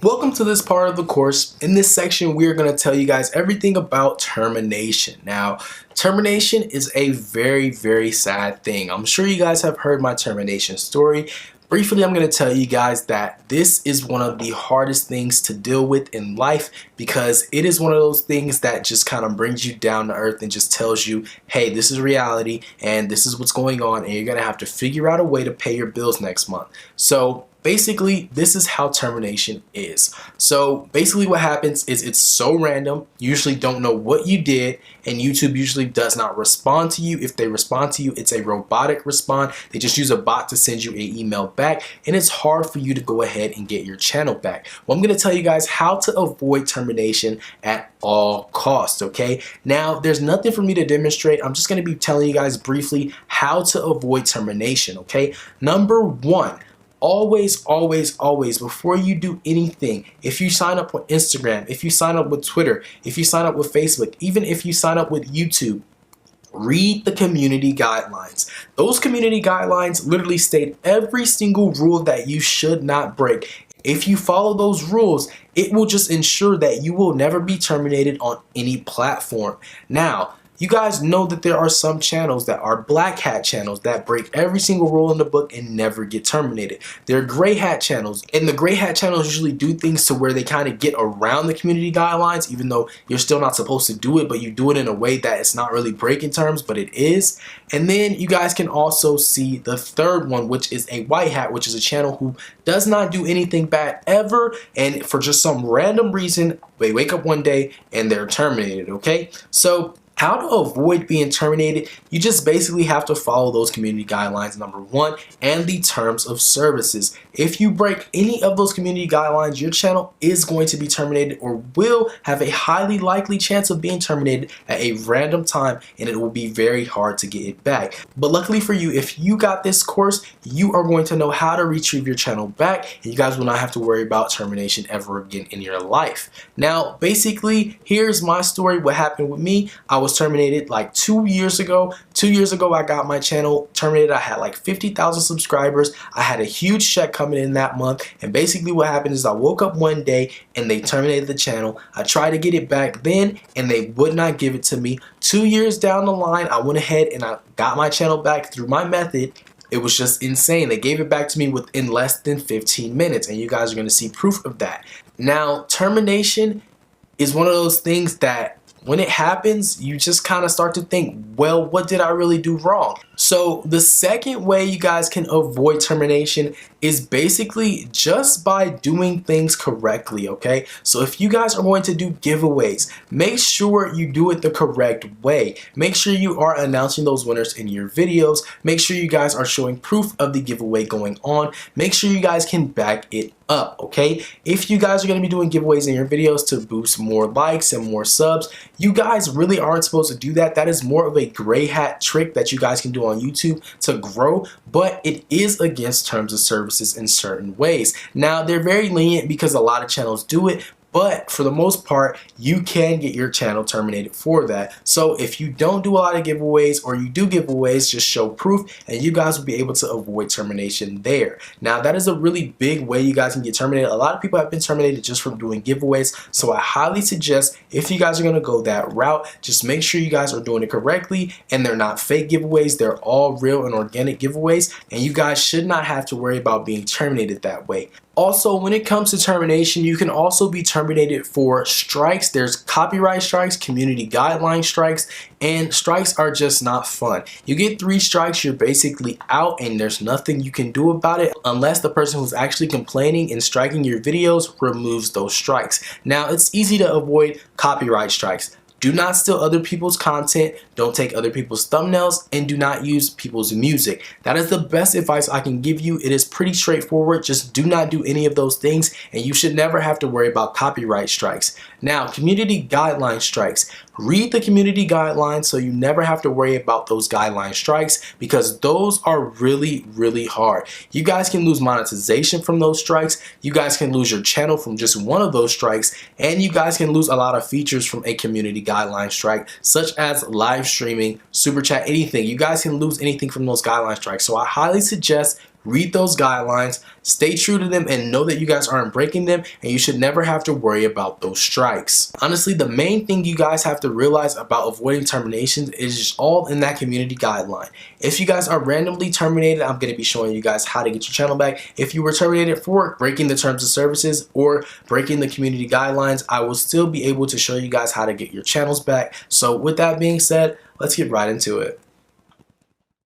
Welcome to this part of the course. In this section, we are going to tell you guys everything about termination. Now, termination is a very sad thing. I'm sure you guys have heard my termination story. Briefly, I'm going to tell you guys that this is one of the hardest things to deal with in life because it is one of those things that just kind of brings you down to earth and just tells you, hey, this is reality and this is what's going on, and you're going to have to figure out a way to pay your bills next month. So basically, this is how termination is. So basically what happens is it's so random. You usually don't know what you did, and YouTube usually does not respond to you. If they respond to you, it's a robotic response. They just use a bot to send you an email back, and it's hard for you to go ahead and get your channel back. Well, I'm going to tell you guys how to avoid termination at all costs, okay? Now, there's nothing for me to demonstrate. I'm just going to be telling you guys briefly how to avoid termination, okay? Number one, always, before you do anything, if you sign up on Instagram, if you sign up with Twitter, if you sign up with Facebook, even if you sign up with YouTube, read the community guidelines. Those community guidelines literally state every single rule that you should not break. If you follow those rules, it will just ensure that you will never be terminated on any platform. Now, you guys know that there are some channels that are black hat channels that break every single rule in the book and never get terminated. There are gray hat channels, and the gray hat channels usually do things to where they kind of get around the community guidelines, even though you're still not supposed to do it, but you do it in a way that it's not really breaking terms, but it is. And then you guys can also see the third one, which is a white hat, which is a channel who does not do anything bad ever, and for just some random reason, they wake up one day and they're terminated, okay? So how to avoid being terminated, you just basically have to follow those community guidelines, number one, and the terms of services. If you break any of those community guidelines, your channel is going to be terminated or will have a highly likely chance of being terminated at a random time, and it will be very hard to get it back. But luckily for you, if you got this course, you are going to know how to retrieve your channel back, and you guys will not have to worry about termination ever again in your life. Now, basically, here's my story. What happened with me, I was terminated like 2 years ago. 2 years ago, I got my channel terminated. I had like 50,000 subscribers. I had a huge check coming in that month. And basically what happened is I woke up one day and they terminated the channel. I tried to get it back then and they would not give it to me. 2 years down the line, I went ahead and I got my channel back through my method. It was just insane. They gave it back to me within less than 15 minutes, and you guys are going to see proof of that. Now, termination is one of those things that when it happens, you just kind of start to think, well, what did I really do wrong? So the second way you guys can avoid termination is basically just by doing things correctly, okay? So if you guys are going to do giveaways, make sure you do it the correct way. Make sure you are announcing those winners in your videos. Make sure you guys are showing proof of the giveaway going on. Make sure you guys can back it up, okay? If you guys are going to be doing giveaways in your videos to boost more likes and more subs, you guys really aren't supposed to do that. That is more of a gray hat trick that you guys can do on YouTube to grow, but it is against terms of services in certain ways. Now, they're very lenient because a lot of channels do it, but for the most part, you can get your channel terminated for that. So if you don't do a lot of giveaways, or you do giveaways, just show proof and you guys will be able to avoid termination there. Now, that is a really big way you guys can get terminated. A lot of people have been terminated just from doing giveaways. So I highly suggest, if you guys are going to go that route, just make sure you guys are doing it correctly and they're not fake giveaways. They're all real and organic giveaways, and you guys should not have to worry about being terminated that way. Also, when it comes to termination, you can also be terminated for strikes. There's copyright strikes, community guideline strikes, and strikes are just not fun. You get 3 strikes, you're basically out, and there's nothing you can do about it unless the person who's actually complaining and striking your videos removes those strikes. Now, it's easy to avoid copyright strikes. Do not steal other people's content, don't take other people's thumbnails, and do not use people's music. That is the best advice I can give you. It is pretty straightforward. Just do not do any of those things, and you should never have to worry about copyright strikes. Now, community guideline strikes. Read the community guidelines so you never have to worry about those guideline strikes, because those are really hard. You guys can lose monetization from those strikes. You guys can lose your channel from just one of those strikes, and you guys can lose a lot of features from a community guideline strike, such as live streaming, super chat, anything. You guys can lose anything from those guideline strikes. So I highly suggest read those guidelines, stay true to them, and know that you guys aren't breaking them, and you should never have to worry about those strikes. Honestly, the main thing you guys have to realize about avoiding terminations is just all in that community guideline. If you guys are randomly terminated, I'm going to be showing you guys how to get your channel back. If you were terminated for breaking the terms of services or breaking the community guidelines, I will still be able to show you guys how to get your channels back. So with that being said, let's get right into it.